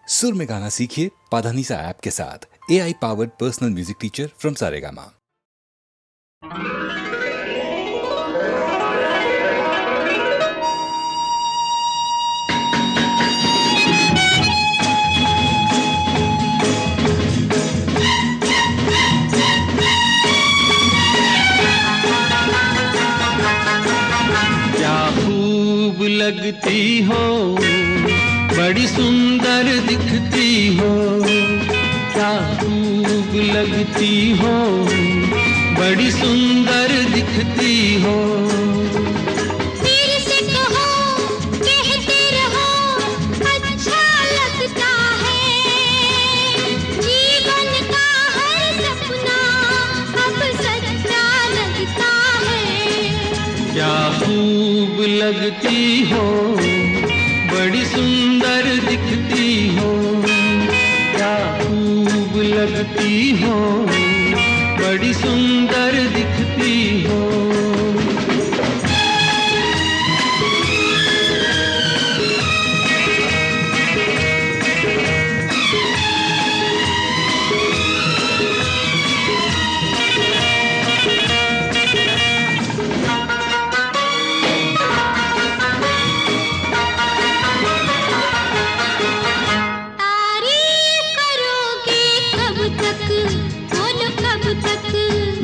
सुर में गाना सीखिए पाधानीसा ऐप के साथ। AI powered personal music teacher from Saregama. क्या खूब लगती हो, बड़ी सुंदर दिखती हो। क्या खूब लगती हो, बड़ी सुंदर दिखती हो। फिर से कहो, कहते रहो, अच्छा लगता है। जीवन का हर सपना अब सच्चा लगता है। क्या खूब लगती हो, बड़ी सुंदर दिखती हो। क्या खूब लगती हो, बड़ी सुंदर दिखती हो।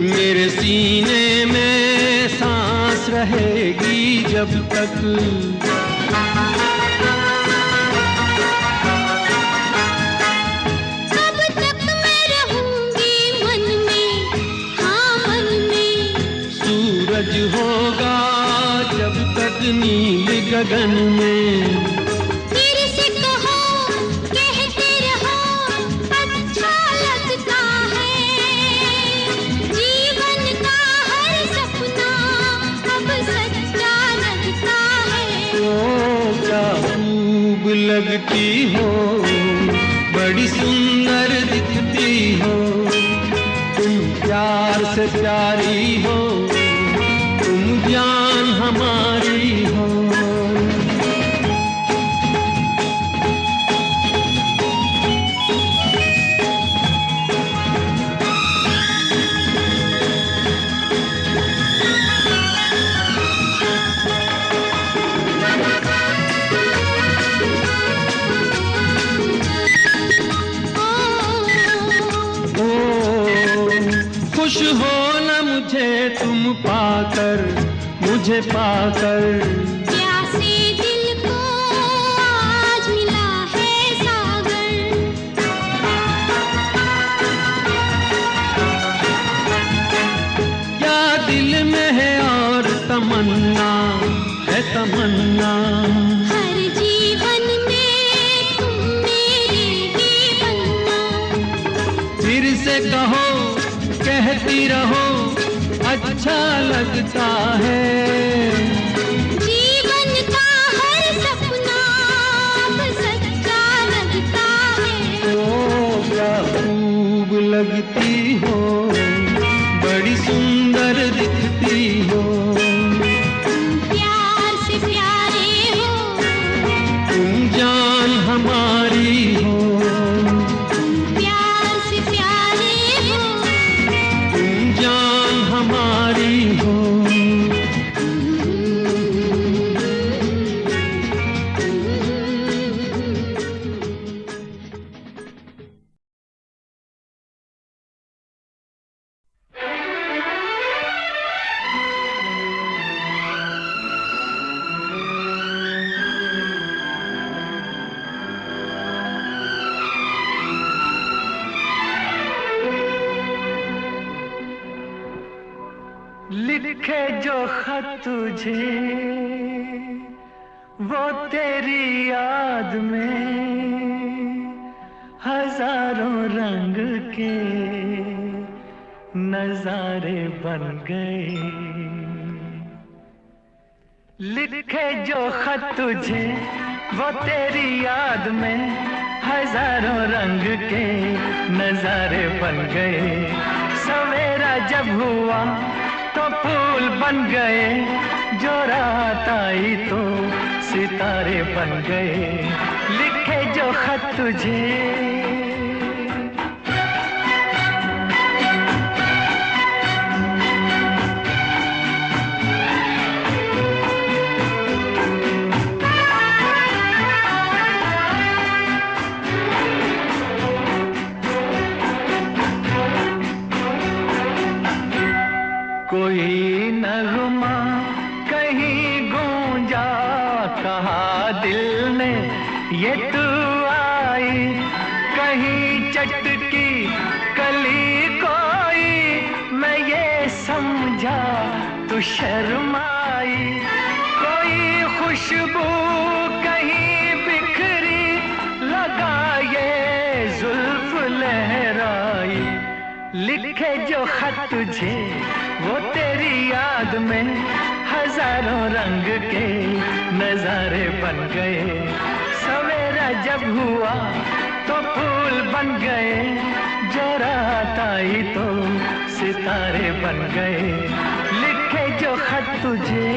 मेरे सीने में सांस रहेगी जब तक। कब तक मैं रहूंगी मन में, हाँ मन में। सूरज होगा जब तक नील गगन में। फिर से कहो, कहते रहो, अच्छा लगता है। जीवन का हर सपना अब सच्चा लगता है। ओ क्या खूब लगती हो, बड़ी सुंदर दिखती हो। तुम प्यार से प्यारी हो, तुम जान हमारी हो। खुश हो न मुझे तुम पाकर, मुझे पाकर। प्यासे दिल को आज मिला है सागर। क्या दिल में है और तमन्ना है तमन्ना। हर जीवन में तुम मेरे ही बनना। फिर से कहो, कहती रहो, अच्छा लगता है। जीवन का हर सपना अब सच्चा लगता है। ओ क्या खूब लगती हो, बड़ी सुंदर दिखती हो। तुम प्यार से प्यारे हो, तुम जान हमारी हो। तुम प्यार से प्यारे हो, तुम जान हमारी हो। लिखे जो खत तुझे वो तेरी याद में हजारों रंग के नजारे बन गए। लिखे जो खत तुझे वो तेरी याद में हजारों रंग के नजारे बन गए। सवेरा जब हुआ तो फूल बन गए, जो रात आई तो सितारे बन गए, लिखे जो खत तुझे। कोई नगमा कहीं गूंजा, कहा दिल ने ये तू आई, कहीं चटकी कली कोई, मैं ये समझा तू शर्माई। कोई खुशबू कहीं बिखरी, लगा ये जुल्फ लहराई, लिखे जो खत तुझे वो तेरी याद में हजारों रंग के नजारे बन गए। सवेरा जब हुआ तो फूल बन गए, जो रात आई तो सितारे बन गए, लिखे जो खत तुझे।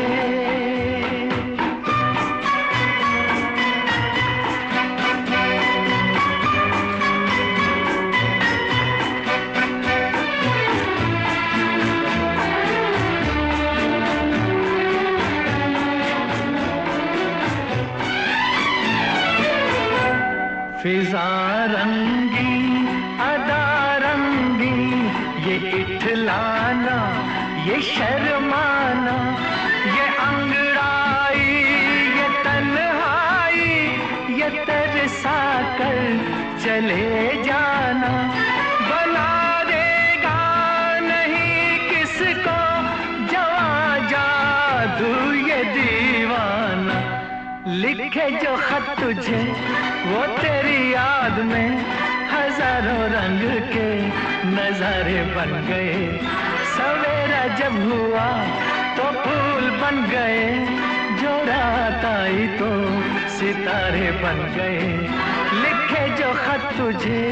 फिजा रंगी अदा रंगी, ये इठलाना ये शर्माना, ये अंगड़ाई ये तन्हाई, ये तरसा कर चले जाना, बना देगा नहीं किसको जवां जादू ये दीवाना, लिखे जो खत तुझे वो तेरी याद में हजारों रंग के नजारे बन गए। सवेरा जब हुआ तो फूल बन गए, जो रात आई तो सितारे बन गए, लिखे जो खत तुझे।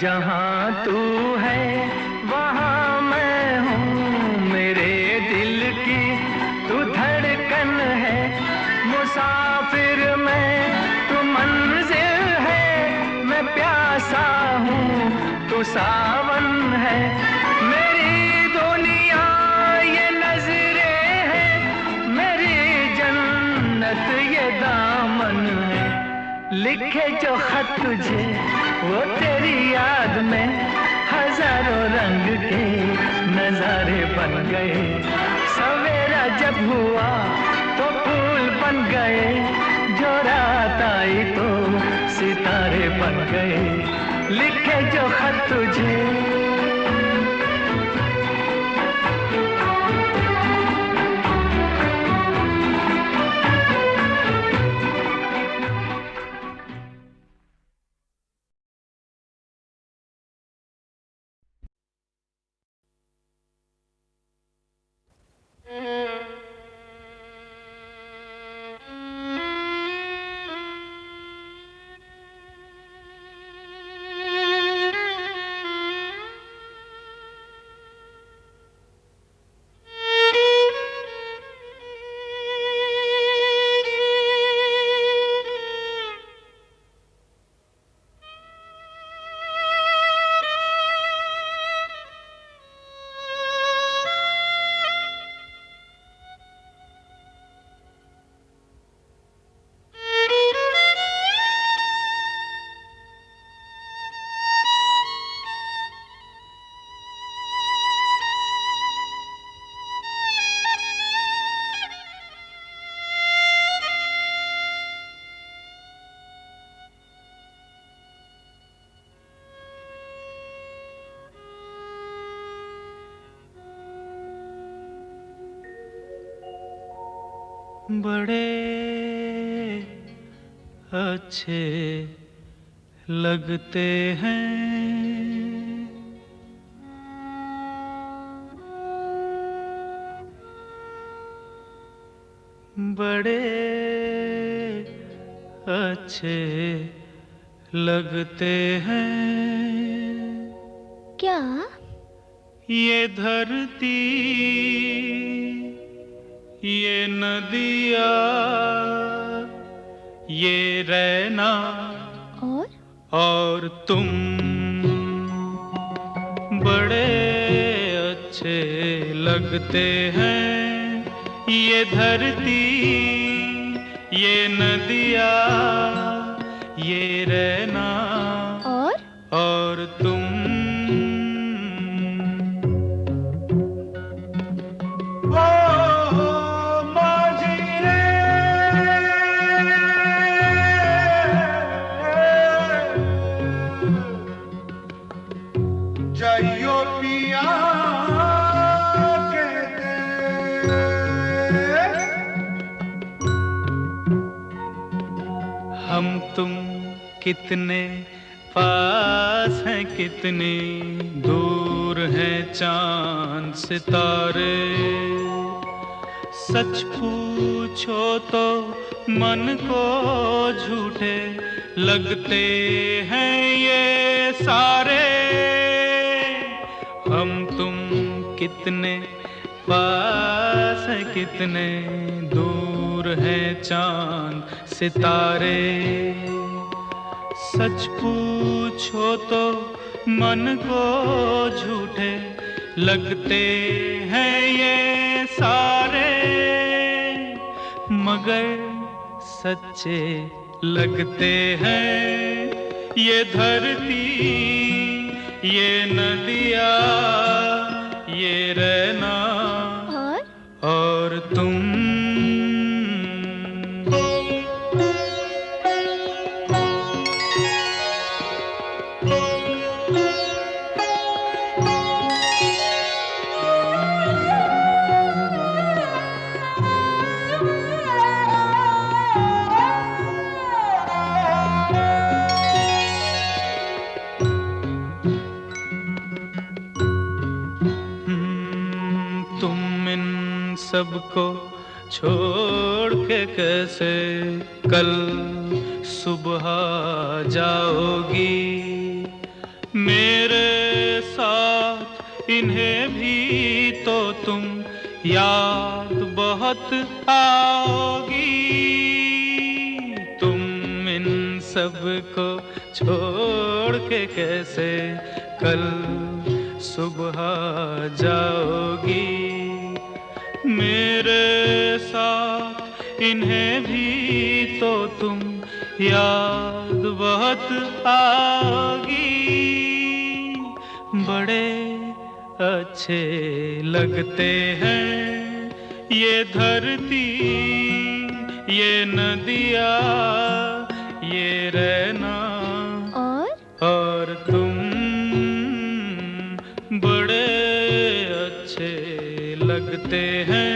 जहाँ तू है वहाँ मैं हूँ, मेरे दिल की तू धड़कन है, मुसाफिर मैं तू मंजिल है, मैं प्यासा हूँ तू सावन है, मेरी दुनिया ये नजरें है, मेरी जन्नत ये दामन है, लिखे जो खत तुझे वो तेरी याद में हजारों रंग के नजारे बन गए। सवेरा जब हुआ तो फूल बन गए, जो रात आई तो सितारे बन गए, लिखे जो खत तुझे। बड़े अच्छे लगते हैं बड़े अच्छे लगते हैं क्या? ये धरती, ये नदियाँ, ये रहना और तुम बड़े अच्छे लगते हैं। ये धरती, ये नदियाँ, ये रहना और तुम। जाइयो पिया कहते, हम तुम कितने पास हैं, कितनी दूर हैं चांद सितारे। सच पूछो तो मन को झूठे लगते हैं ये सारे। हम तुम कितने पास हैं, कितने दूर हैं चांद सितारे। सच पूछो तो मन को झूठे लगते हैं ये सारे, मगर सच्चे लगते हैं ये धरती, ये नदियाँ, ये रहना और तुम। सबको छोड़ के कैसे कल सुबह जाओगी। मेरे साथ इन्हें भी तो तुम याद बहुत आओगी। तुम इन सबको छोड़ के कैसे कल सुबह जाओगी। मेरे साथ इन्हें भी तो तुम याद बहुत आओगी। बड़े अच्छे लगते हैं ये धरती, ये नदियाँ, ये रहना और तुम बड़े अच्छे लगते हैं।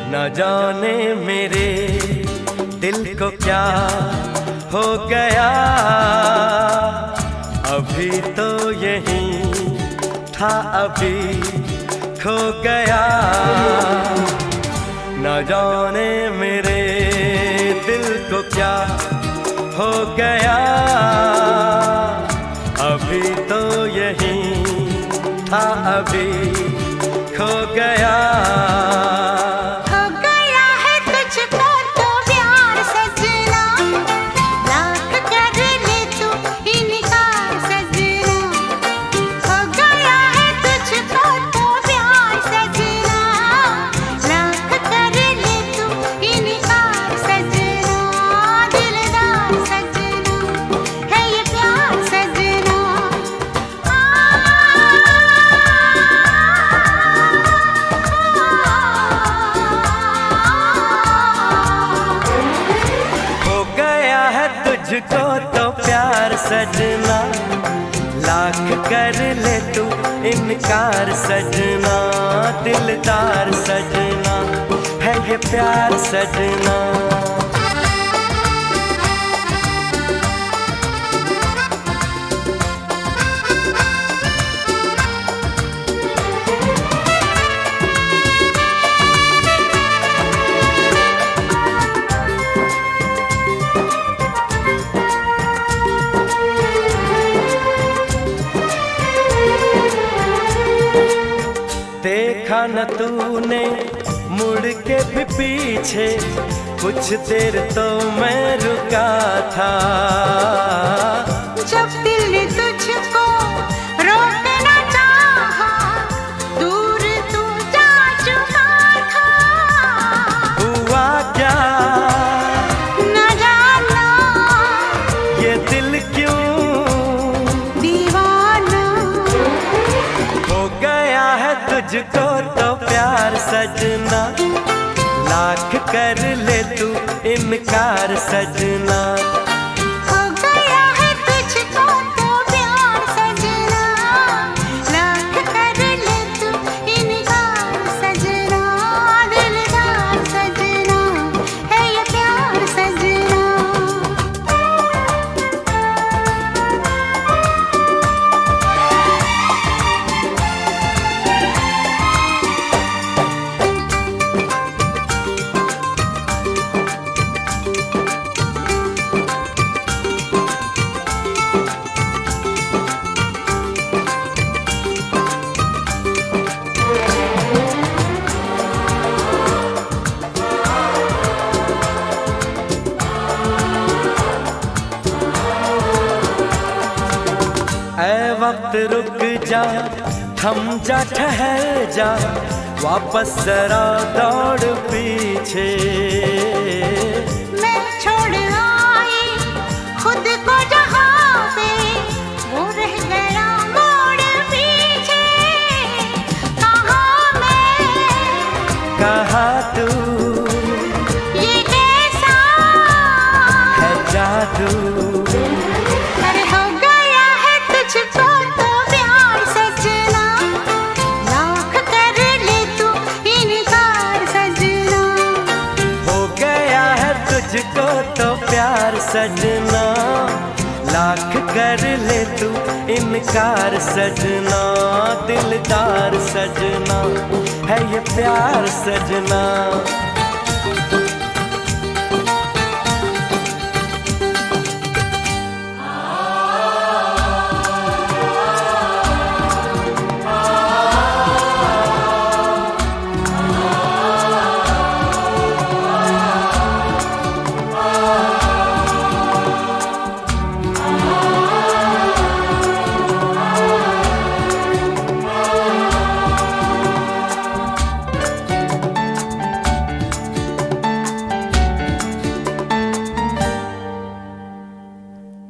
न जाने मेरे दिल को क्या हो गया, अभी तो यहीं था अभी खो गया। न जाने मेरे दिल को क्या हो गया, अभी तो था अभी खो गया। हो गया है तुझको तो प्यार सजना, लाख कर ले तू इनकार सजना। हो गया है तुझको तो प्यार सजना, लाख कर ले तू इनकार सजना। दिलदार सजना है ये प्यार सजना। हो गया है तुझको तो प्यार सजना, लाख कर ले तू इनकार सजना। दिलदार सजना है ये प्यार सजना। देखा न तूने मुड़ के भी पीछे, कुछ देर तो मैं रुका था। जब दिल ने तुझको रोकना चाहा, दूर तू जा चुका था। हुआ क्या न जाना ये दिल क्यों दीवाना। हो गया है तुझको तो प्यार सजना, लाख कर ले तू इनकार सजना। हो गया है तुझको तो प्यार सजना, लाख कर ले तू इनकार सजना। दिलदार सजना है ये प्यार सजना। ऐ वक्त रुक जा, थम जा, ठहर जा, वापस जरा दौड़ पीछे। मैं छोड़ आई खुद को जहाँ पे, वो रह गया मोड़ पीछे। कहाँ मैं कहा तू ये कैसा है जादू। अरे हो गया है तुझको तो प्यार सजना, लाख कर ले तू इनकार सजना। हो गया है तुझको तो प्यार सजना, लाख कर ले तू इनकार सजना। दिलदार सजना है ये प्यार सजना।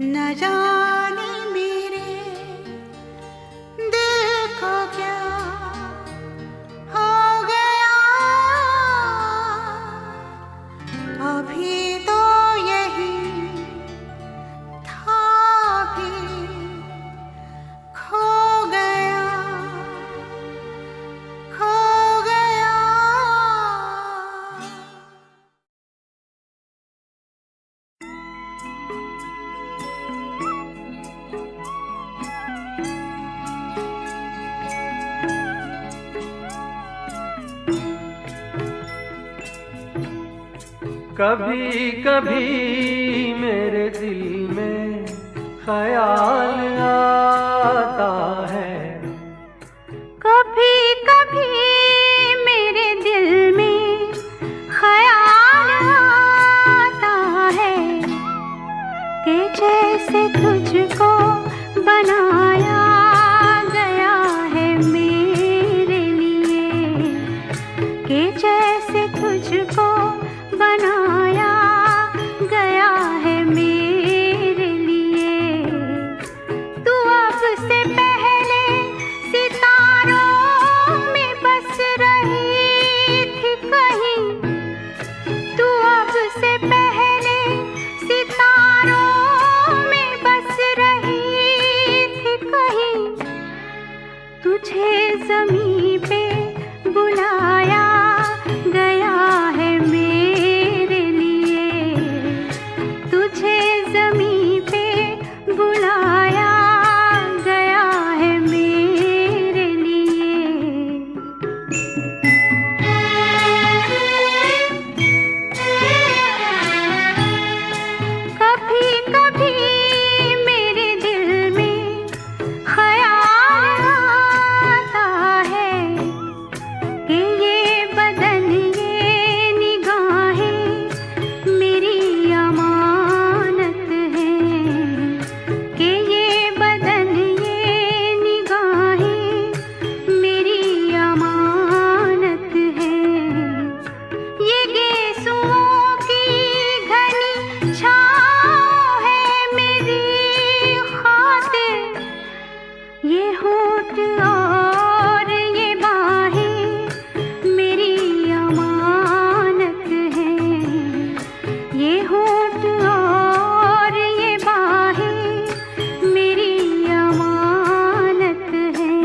न जाने मेरे दिल को क्या हो गया, अभी तो यही था भी खो गया, खो गया। कभी कभी मेरे दिल में ख्याल आता है, तुझे ज़मीं पे बुलाया गया है मेरे लिए, तुझे ज़मीं पे बुलाया गया है मेरे लिए। कभी कभी मेरे दिल में ख्याल आता है कि ये बदन ये निगाहें मेरी अमानत हैं, कि ये बदन ये निगाहें मेरी अमानत हैं। ये गेसुओं की घनी छाँव है मेरी खातिर, ये होठ और ये बाहें मेरी अमानत हैं, ये होठ और ये बाहें मेरी अमानत हैं।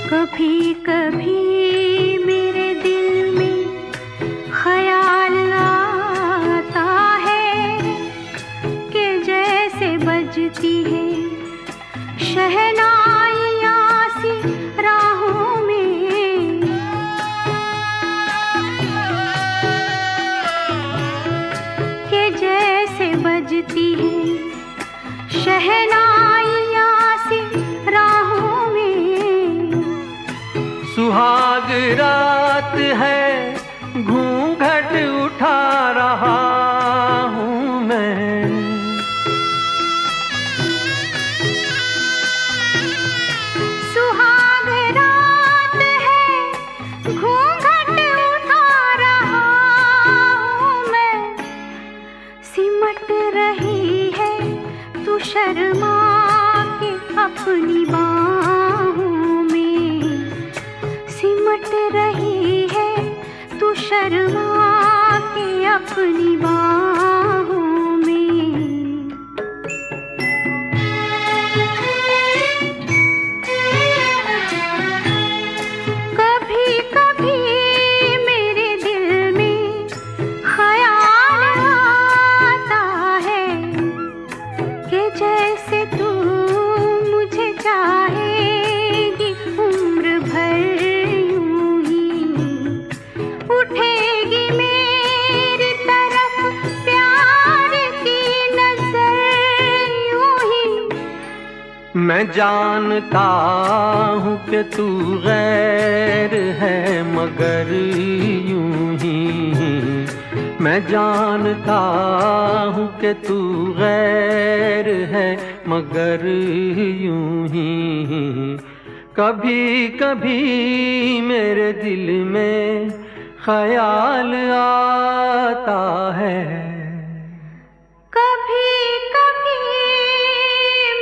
कभी कभी मेरे दिल में ख्याल आता है कि जैसे बजती है शहनाइयाँ सी राहों में, कि जैसे बजती है शहनाइयाँ सी राहों में। सुहाग रात है घूंघट उठा रहा हूँ मैं, सुहाग रात है घूंघट उठा रहा हूँ मैं, सिमट रही है तू शर्मा के अपनी बाहों में, सिमट रही है तू शर्मा के अपनी बाहों में। कभी कभी मेरे दिल में ख्याल आता है कि जैसे तू मुझे चाहेगी उम्र भर यूं ही, उठेगी मेरी तरफ प्यार की नजर यूं ही। मैं जानता हूँ कि तू गैर है मगर यूं ही, मैं जानता हूँ कि तू गैर है मगर यूं ही। कभी कभी मेरे दिल में ख्याल आता है, कभी कभी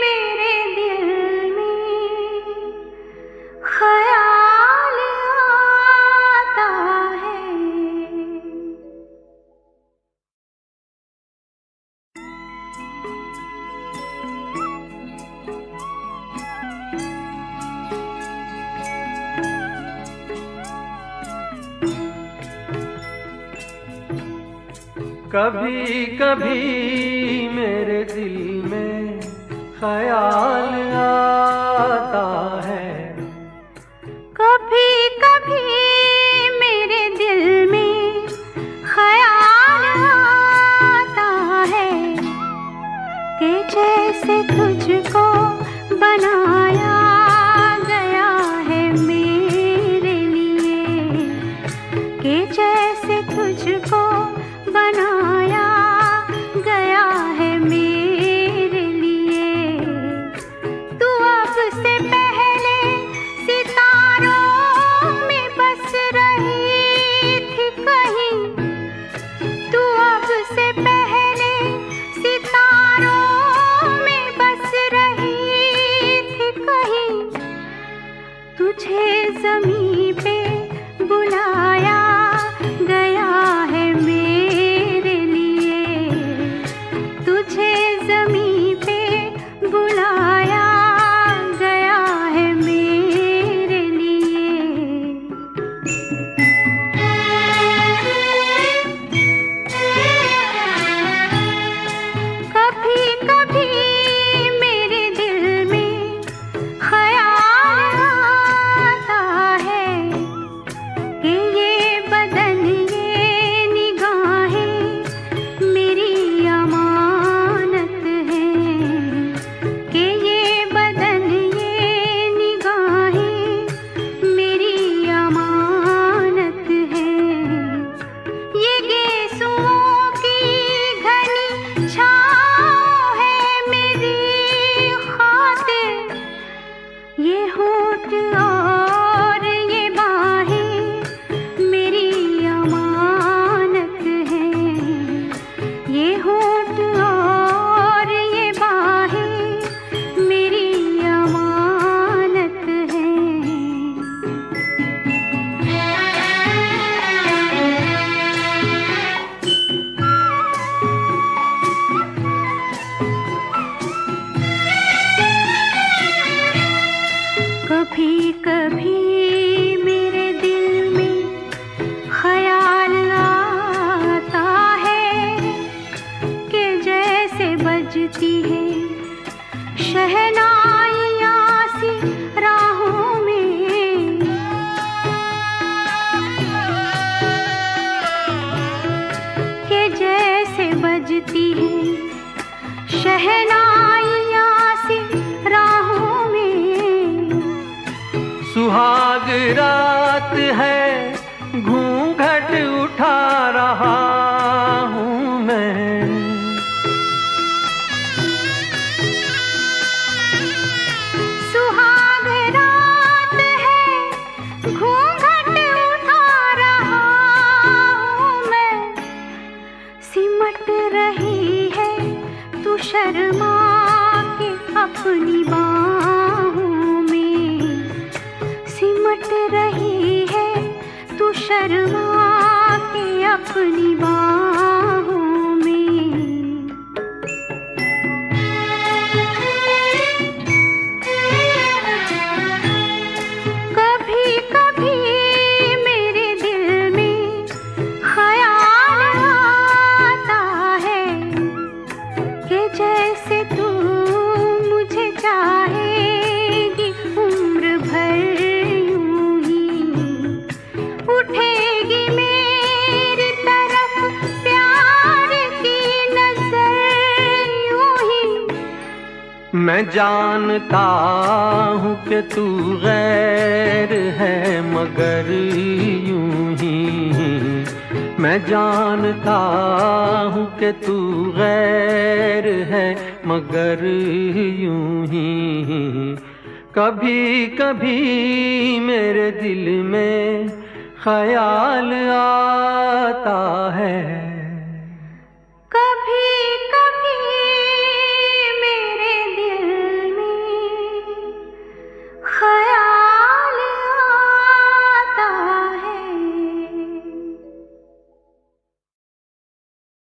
मेरे दिल में ख्याल आता है। कभी कभी मेरे दिल में ख्याल आता है, कभी कभी मेरे दिल में ख्याल आता है कि जैसे तुझको बनाया गया है मेरे लिए, कि जैसे तुझको बनाया गया है मेरे लिए। तू अब से पहले सितारों ज़मीं पे बुलाया गया है मेरे लिए, तुझे ज़मीं पे बुलाया गया है मेरे लिए। कभी कभी मेरे दिल में ख्याल आता है कि ये बदन ये निगाहें मेरी अमानत है, कि ये बदन ये निगाहें मेरी अमानत है। ये गेसुओं की घनी छाँव है मेरी खातिर, ये होठ और ये बाहें मेरी अमानत है, ये होठ और ये बाहें मेरी अमानत है। कभी कभी मेरे दिल में ख्याल आता है कि जैसे बजती है शहनाइयाँ सी राहों में, कि जैसे बजती है शहनाइयाँ सी राहों में। सुहाग रात है घूंघट उठा रहा हूँ मैं, सुहाग रात है घूंघट उठा रहा हूँ मैं, सिमट रही है तू शर्मा के अपनी बाहों में, सिमट रही है तू शर्मा के अपनी बाहों में। कभी कभी मेरे दिल में ख्याल आता है कि जैसे तू मुझे चाहेगी उम्र भर यूं ही, उठेगी मेरी तरफ प्यार की नजर यूं ही। मैं जानता हूँ कि तू गैर है मगर यूं ही, मैं जानता हूँ कि तू गैर है मगर यूं ही। कभी कभी मेरे दिल में ख्याल आता है